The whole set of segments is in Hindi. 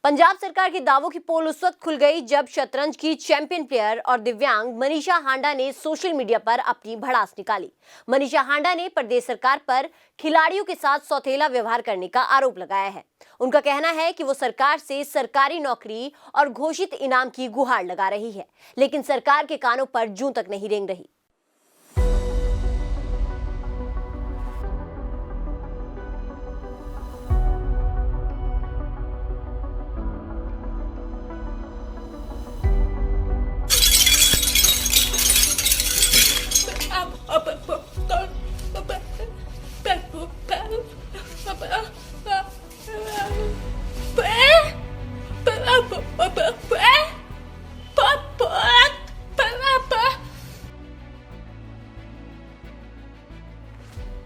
पंजाब सरकार के दावों की पोल उस वक्त खुल गई जब शतरंज की चैंपियन प्लेयर और दिव्यांग मनीषा हांडा ने सोशल मीडिया पर अपनी भड़ास निकाली। मनीषा हांडा ने प्रदेश सरकार पर खिलाड़ियों के साथ सौतेला व्यवहार करने का आरोप लगाया है। उनका कहना है कि वो सरकार से सरकारी नौकरी और घोषित इनाम की गुहार लगा रही है, लेकिन सरकार के कानों पर जूं तक नहीं रेंग रही।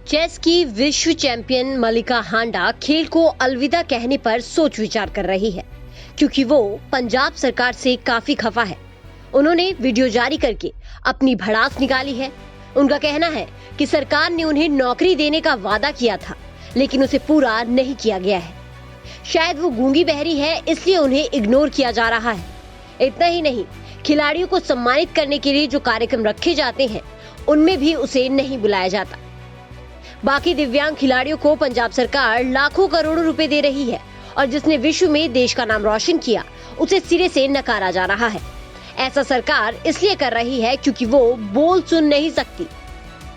चेस की विश्व चैंपियन मलिका हांडा खेल को अलविदा कहने पर सोच विचार कर रही है, क्योंकि वो पंजाब सरकार से काफी खफा है। उन्होंने वीडियो जारी करके अपनी भड़ास निकाली है। उनका कहना है कि सरकार ने उन्हें नौकरी देने का वादा किया था, लेकिन उसे पूरा नहीं किया गया है। शायद वो गूंगी बहरी है, इसलिए उन्हें इग्नोर किया जा रहा है। इतना ही नहीं, खिलाड़ियों को सम्मानित करने के लिए जो कार्यक्रम रखे जाते हैं, उनमें भी उसे नहीं बुलाया जाता। बाकी दिव्यांग खिलाड़ियों को पंजाब सरकार लाखों करोड़ों रुपए दे रही है और जिसने विश्व में देश का नाम रोशन किया, उसे सिरे से नकारा जा रहा है। ऐसा सरकार इसलिए कर रही है क्योंकि वो बोल सुन नहीं सकती।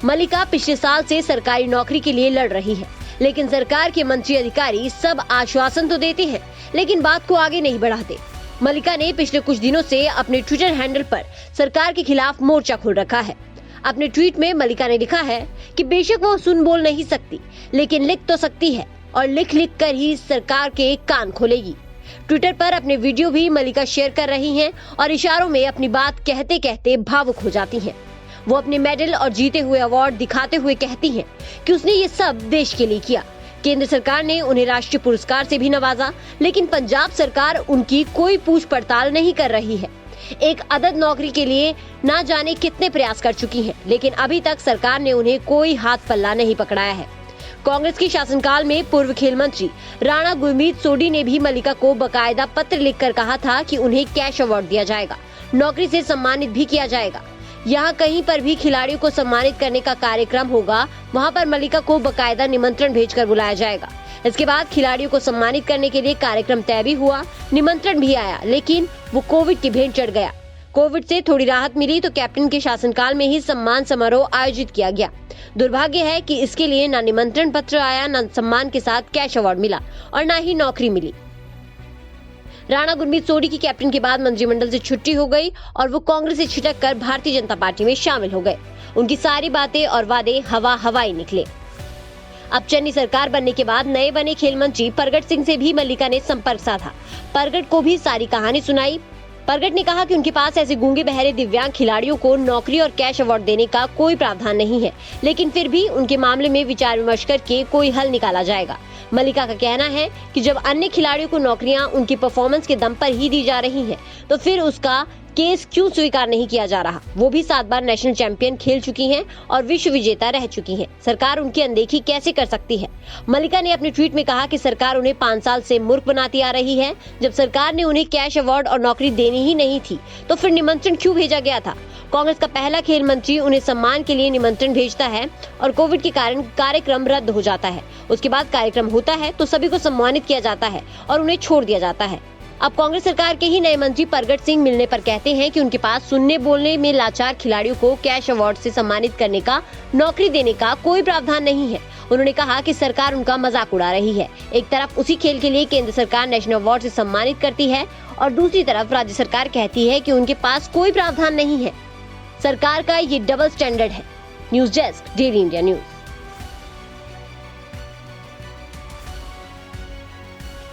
मलिका पिछले साल से सरकारी नौकरी के लिए लड़ रही है, लेकिन सरकार के मंत्री अधिकारी सब आश्वासन तो देते हैं, लेकिन बात को आगे नहीं बढ़ाते। मलिका ने पिछले कुछ दिनों से अपने ट्विटर हैंडल पर सरकार के खिलाफ मोर्चा खोल रखा है। अपने ट्वीट में मलिका ने लिखा है कि बेशक वो सुन बोल नहीं सकती, लेकिन लिख तो सकती है और लिख लिख कर ही सरकार के कान खोलेगी। ट्विटर पर अपने वीडियो भी मलिका शेयर कर रही हैं और इशारों में अपनी बात कहते कहते भावुक हो जाती हैं। वो अपने मेडल और जीते हुए अवार्ड दिखाते हुए कहती हैं कि उसने ये सब देश के लिए किया। केंद्र सरकार ने उन्हें राष्ट्रीय पुरस्कार से भी नवाजा, लेकिन पंजाब सरकार उनकी कोई पूछ पड़ताल नहीं कर रही है। एक अदद नौकरी के लिए ना जाने कितने प्रयास कर चुकी है, लेकिन अभी तक सरकार ने उन्हें कोई हाथ पल्ला नहीं पकड़ाया है। कांग्रेस के शासनकाल में पूर्व खेल मंत्री राणा गुरमीत सोडी ने भी मलिका को बकायदा पत्र लिखकर कहा था कि उन्हें कैश अवार्ड दिया जाएगा, नौकरी से सम्मानित भी किया जाएगा। यहाँ कहीं पर भी खिलाड़ियों को सम्मानित करने का कार्यक्रम होगा, वहाँ पर मलिका को बकायदा निमंत्रण भेजकर बुलाया जाएगा। इसके बाद खिलाड़ियों को सम्मानित करने के लिए कार्यक्रम तय भी हुआ, निमंत्रण भी आया, लेकिन वो कोविड की भेंट चढ़ गया। कोविड से थोड़ी राहत मिली तो कैप्टन के शासनकाल में ही सम्मान समारोह आयोजित किया गया। दुर्भाग्य है कि इसके लिए न निमंत्रण पत्र आया, न सम्मान के साथ कैश अवार्ड मिला और न ही नौकरी मिली। राणा गुरमीत सोडी की कैप्टन के बाद मंत्रिमंडल से छुट्टी हो गई और वो कांग्रेस से छिटक कर भारतीय जनता पार्टी में शामिल हो गए। उनकी सारी बातें और वादे हवाई निकले। अब चन्नी सरकार बनने के बाद नए बने खेल मंत्री परगट सिंह से भी मलिका ने संपर्क साधा। परगट को भी सारी कहानी सुनाई। परगट ने कहा कि उनके पास ऐसे गूंगे बहरे दिव्यांग खिलाड़ियों को नौकरी और कैश अवार्ड देने का कोई प्रावधान नहीं है, लेकिन फिर भी उनके मामले में विचार विमर्श करके कोई हल निकाला जाएगा। मलिका का कहना है कि जब अन्य खिलाड़ियों को नौकरियां उनकी परफॉर्मेंस के दम पर ही दी जा रही हैं, तो फिर उसका केस क्यों स्वीकार नहीं किया जा रहा। वो भी 7 बार नेशनल चैंपियन खेल चुकी हैं और विश्व विजेता रह चुकी हैं। सरकार उनकी अनदेखी कैसे कर सकती है। मलिका ने अपने ट्वीट में कहा कि सरकार उन्हें 5 साल से मूर्ख बनाती आ रही है। जब सरकार ने उन्हें कैश अवार्ड और नौकरी देनी ही नहीं थी, तो फिर निमंत्रण क्यों भेजा गया था। कांग्रेस का पहला खेल मंत्री उन्हें सम्मान के लिए निमंत्रण भेजता है और कोविड के कारण कार्यक्रम रद्द हो जाता है। उसके बाद कार्यक्रम होता है तो सभी को सम्मानित किया जाता है और उन्हें छोड़ दिया जाता है। अब कांग्रेस सरकार के ही नए मंत्री परगट सिंह मिलने पर कहते हैं कि उनके पास सुनने बोलने में लाचार खिलाड़ियों को कैश अवार्ड से सम्मानित करने का, नौकरी देने का कोई प्रावधान नहीं है। उन्होंने कहा कि सरकार उनका मजाक उड़ा रही है। एक तरफ उसी खेल के लिए केंद्र सरकार नेशनल अवार्ड से सम्मानित करती है और दूसरी तरफ राज्य सरकार कहती है कि उनके पास कोई प्रावधान नहीं है। सरकार का ये डबल स्टैंडर्ड है। News desk, daily India news.